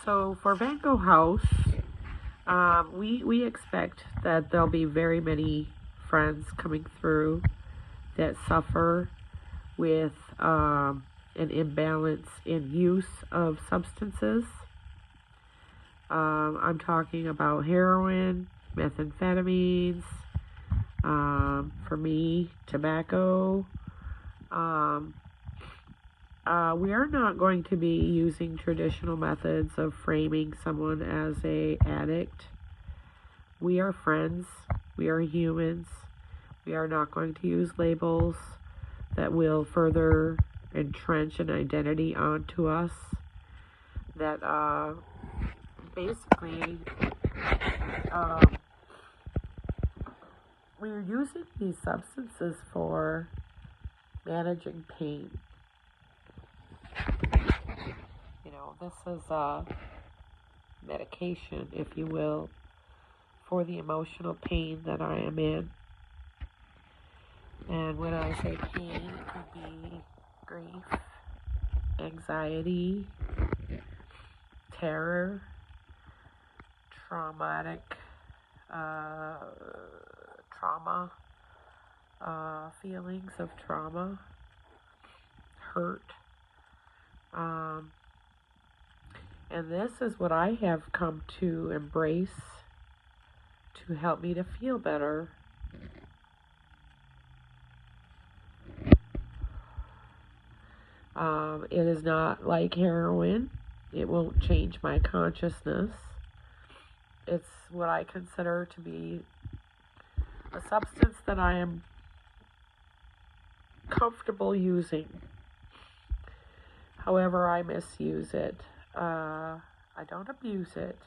So for Gogh House, we expect that there'll be very many friends coming through that suffer with an imbalance in use of substances. I'm talking about heroin, methamphetamines, for me, tobacco. Um, we are not going to be using traditional methods of framing someone as an addict. We are friends. We are humans. We are not going to use labels that will further entrench an identity onto us. That basically we're using these substances for managing pain. This is a medication, if you will, for the emotional pain that I am in. And when I say pain, it could be grief, anxiety, terror, traumatic trauma, feelings of trauma, hurt. And this is what I have come to embrace to help me to feel better. It is not like heroin. It won't change my consciousness. It's what I consider to be a substance that I am comfortable using. However, I misuse it. I don't abuse it.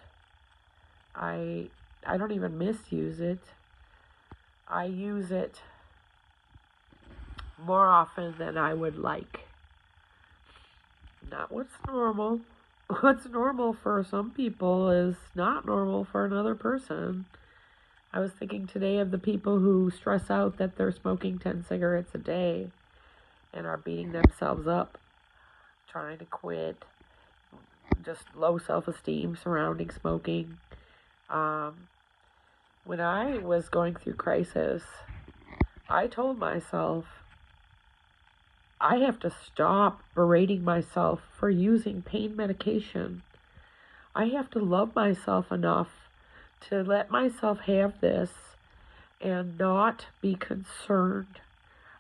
I don't even misuse it. I use it more often than I would like. Not what's normal. What's normal for some people is not normal for another person. I was thinking today of the people who stress out that they're smoking 10 cigarettes a day and are beating themselves up, trying to quit, just low self-esteem surrounding smoking. When I was going through crisis, I told myself, I have to stop berating myself for using pain medication. I have to love myself enough to let myself have this and not be concerned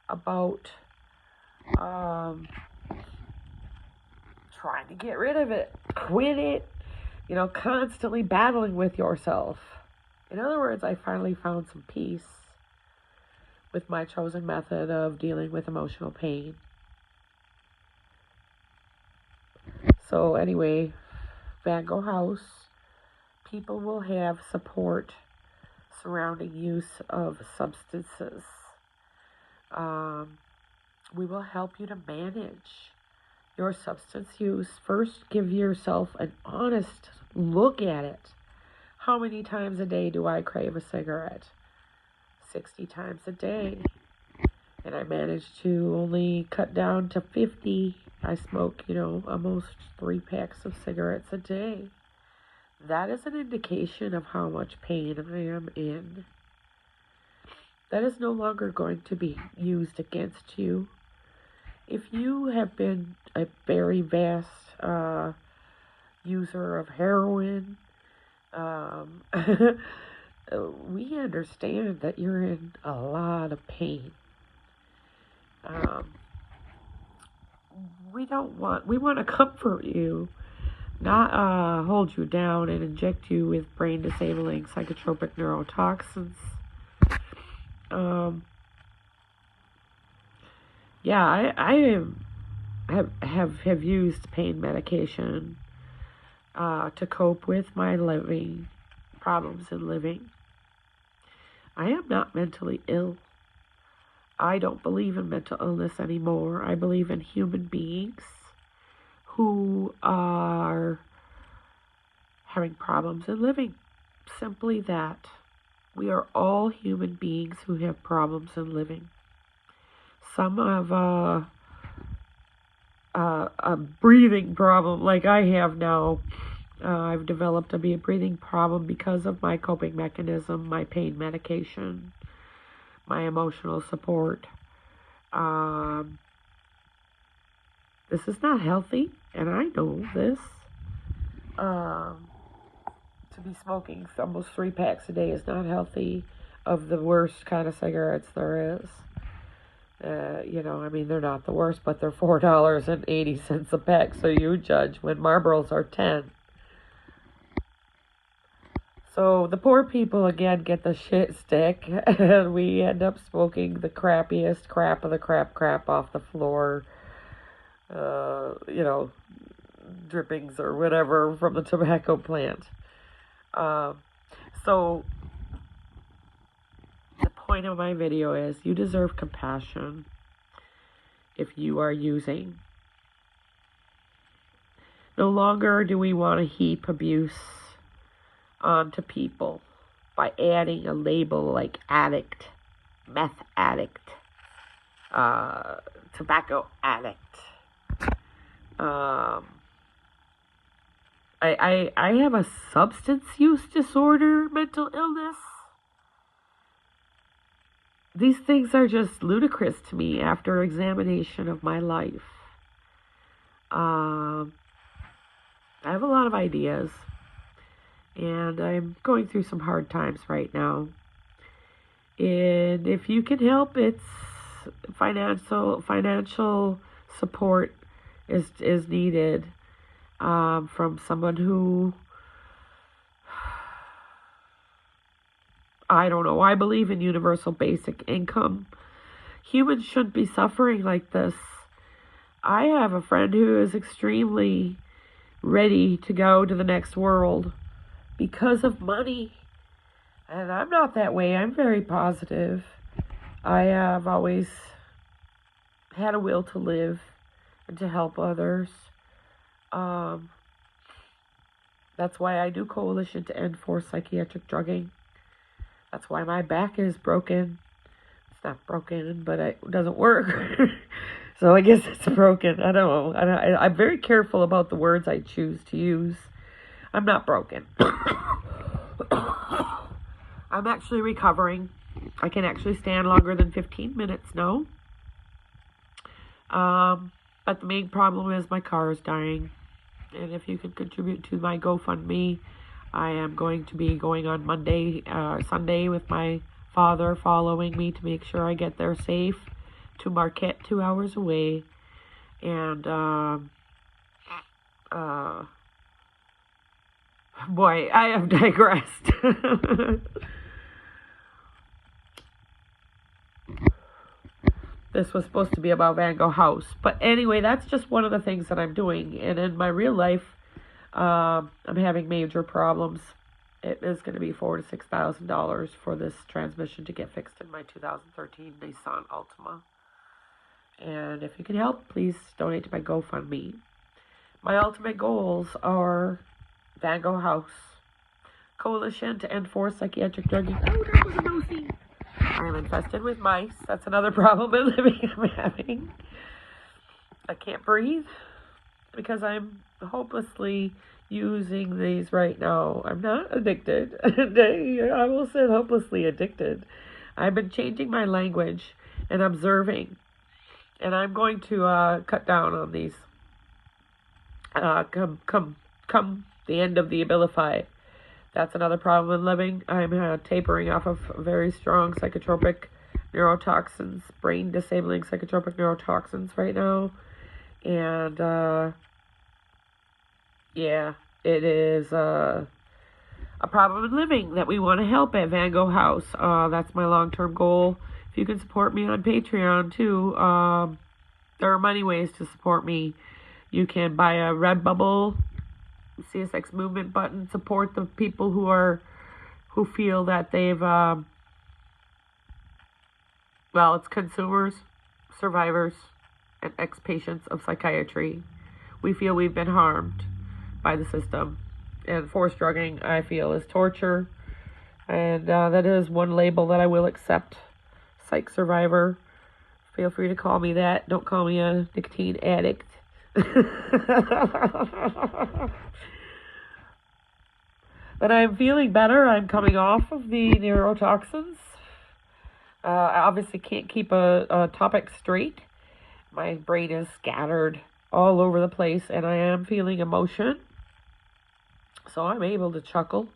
about trying to get rid of it, quit it, constantly battling with yourself. In other words, I finally found some peace with my chosen method of dealing with emotional pain. So anyway, Gogh House, people will have support surrounding use of substances. We will help you to manage your substance use. First, give yourself an honest look at it. How many times a day do I crave a cigarette? 60 times a day. And I managed to only cut down to 50. I smoke, almost 3 packs of cigarettes a day. That is an indication of how much pain I am in. That is no longer going to be used against you. If you have been a very vast user of heroin, we understand that you're in a lot of pain. We want to comfort you, not hold you down and inject you with brain disabling psychotropic neurotoxins. I have used pain medication to cope with my problems in living. I am not mentally ill. I don't believe in mental illness anymore. I believe in human beings who are having problems in living. Simply that. We are all human beings who have problems in living. Some have a breathing problem like I have now I've developed a breathing problem because of my coping mechanism, my pain medication, my emotional support. This is not healthy, and I know this. To be smoking almost 3 packs a day is not healthy, of the worst kind of cigarettes there is. I mean, they're not the worst, but they're $4.80 a pack, so you judge, when Marlboros are 10. So the poor people, again, get the shit stick, and we end up smoking the crappiest crap of the crap off the floor, drippings or whatever from the tobacco plant. So the point of my video is, you deserve compassion if you are using. No longer do we want to heap abuse onto people by adding a label like addict, meth addict, tobacco addict. I have a substance use disorder, mental illness. These things are just ludicrous to me after examination of my life. I have a lot of ideas, and I'm going through some hard times right now. And if you can help, it's financial support is needed from someone who, I don't know, I believe in universal basic income. Humans shouldn't be suffering like this. I have a friend who is extremely ready to go to the next world because of money. And I'm not that way. I'm very positive. I have always had a will to live and to help others. That's why I do Coalition to End Forced Psychiatric Drugging. That's why my back is broken. It's not broken, but it doesn't work. So I guess it's broken. I don't know. I'm very careful about the words I choose to use. I'm not broken. I'm actually recovering. I can actually stand longer than 15 minutes now. But the main problem is my car is dying. And if you can contribute to my GoFundMe, I am going to be going on Sunday with my father following me to make sure I get there safe to Marquette, 2 hours away. And, boy, I have digressed. This was supposed to be about Gogh House. But anyway, that's just one of the things that I'm doing. And in my real life, I'm having major problems. It is going to be $4,000 to $6,000 for this transmission to get fixed in my 2013 Nissan Altima. And if you can help, please donate to my GoFundMe. My ultimate goals are Gogh House, Coalition to End Forced Psychiatric Drugging. Oh, that was a nosy. I am infested with mice. That's another problem in living I'm having. I can't breathe because I'm hopelessly using these right now. I'm not addicted. I will say hopelessly addicted. I've been changing my language and observing. And I'm going to cut down on these. Come the end of the Abilify. That's another problem in living. I'm tapering off of very strong psychotropic neurotoxins, brain-disabling psychotropic neurotoxins right now. And, yeah, it is a problem in living that we want to help at Gogh House. That's my long-term goal. If you can support me on Patreon, too, there are many ways to support me. You can buy a Redbubble CSX movement button, support the people who feel that they've it's consumers, survivors, and ex-patients of psychiatry. We feel we've been harmed by the system, and forced drugging, I feel, is torture, and that is one label that I will accept. Psych survivor. Feel free to call me that. Don't call me a nicotine addict. But I'm feeling better. I'm coming off of the neurotoxins. I obviously can't keep a topic straight. My brain is scattered all over the place, and I am feeling emotion. So I'm able to chuckle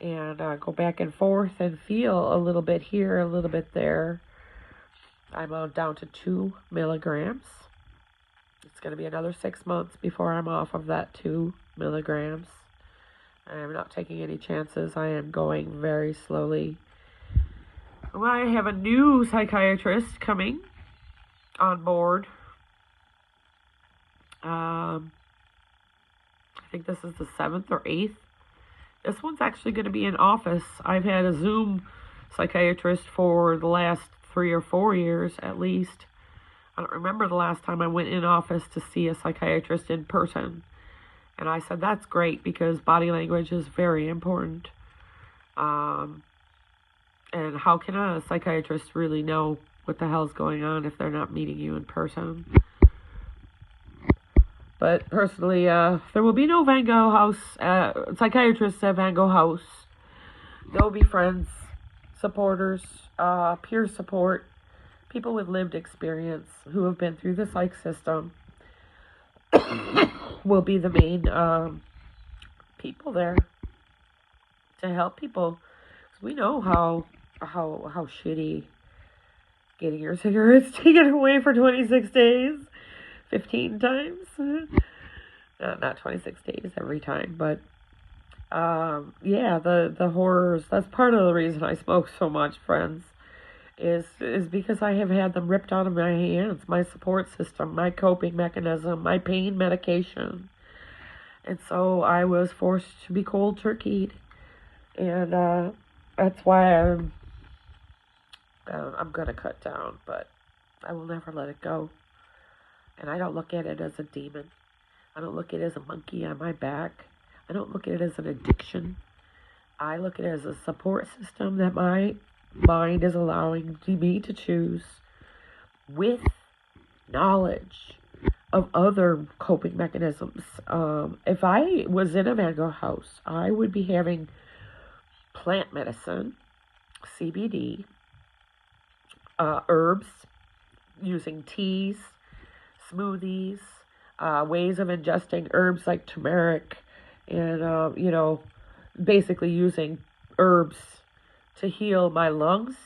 and go back and forth and feel a little bit here, a little bit there. I'm down to 2 milligrams. It's going to be another 6 months before I'm off of that 2 milligrams. I am not taking any chances. I am going very slowly. Well, I have a new psychiatrist coming on board. I think this is the 7th or 8th. This one's actually going to be in office. I've had a Zoom psychiatrist for the last 3 or 4 years at least. I don't remember the last time I went in office to see a psychiatrist in person. And I said, that's great because body language is very important. And how can a psychiatrist really know what the hell's going on if they're not meeting you in person? But personally, there will be no Van Gogh House, psychiatrists at Van Gogh House. There will be friends, supporters, peer support, people with lived experience who have been through the psych system will be the main people there to help people. 'Cause we know how shitty getting your cigarettes taken away for 26 days, 15 times. Not 26 days every time, but yeah, the horrors. That's part of the reason I smoke so much, friends, is because I have had them ripped out of my hands, my support system, my coping mechanism, my pain medication. And so I was forced to be cold turkeyed. And that's why I'm going to cut down, but I will never let it go. And I don't look at it as a demon. I don't look at it as a monkey on my back. I don't look at it as an addiction. I look at it as a support system that my mind is allowing me to choose with knowledge of other coping mechanisms. If I was in a Van Gogh house, I would be having plant medicine, CBD, herbs, using teas, smoothies, ways of ingesting herbs like turmeric, and, basically using herbs to heal my lungs,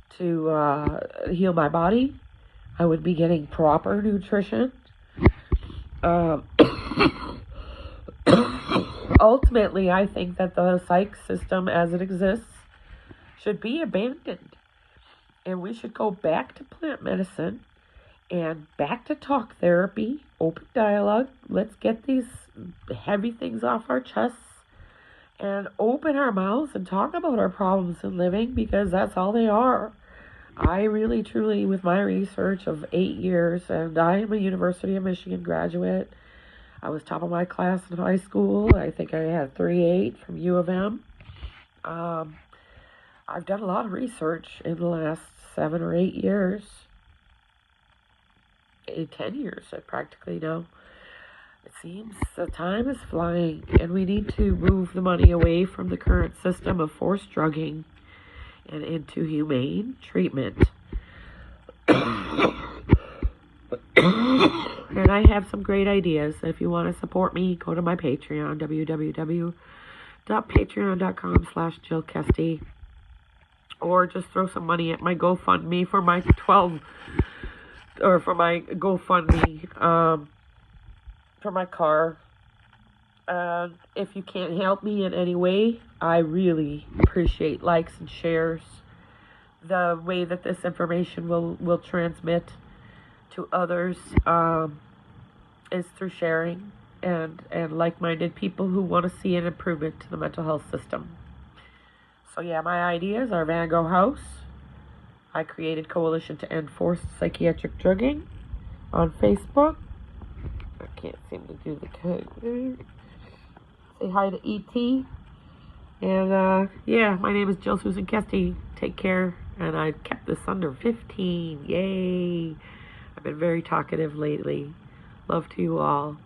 to heal my body. I would be getting proper nutrition. Ultimately, I think that the psych system as it exists should be abandoned. And we should go back to plant medicine and back to talk therapy, open dialogue. Let's get these heavy things off our chests and open our mouths and talk about our problems in living, because that's all they are. I really, truly, with my research of 8 years, and I am a University of Michigan graduate. I was top of my class in high school. I think I had 3.8 from U of M. I've done a lot of research in the last 7 or 8 years. 10 years, I practically know. It seems the time is flying, and we need to move the money away from the current system of forced drugging and into humane treatment. And I have some great ideas. If you want to support me, go to my Patreon, www.patreon.com/JillKesti, or just throw some money at my GoFundMe for my GoFundMe for my car. If you can't help me in any way, I really appreciate likes and shares. The way that this information will transmit to others is through sharing and like-minded people who want to see an improvement to the mental health system. So yeah, my ideas are Van Gogh House. I created Coalition to End Forced Psychiatric Drugging on Facebook. I can't seem to do the code. Say hi to E.T. And yeah, my name is Jill Susan Kesti. Take care. And I kept this under 15. Yay. I've been very talkative lately. Love to you all.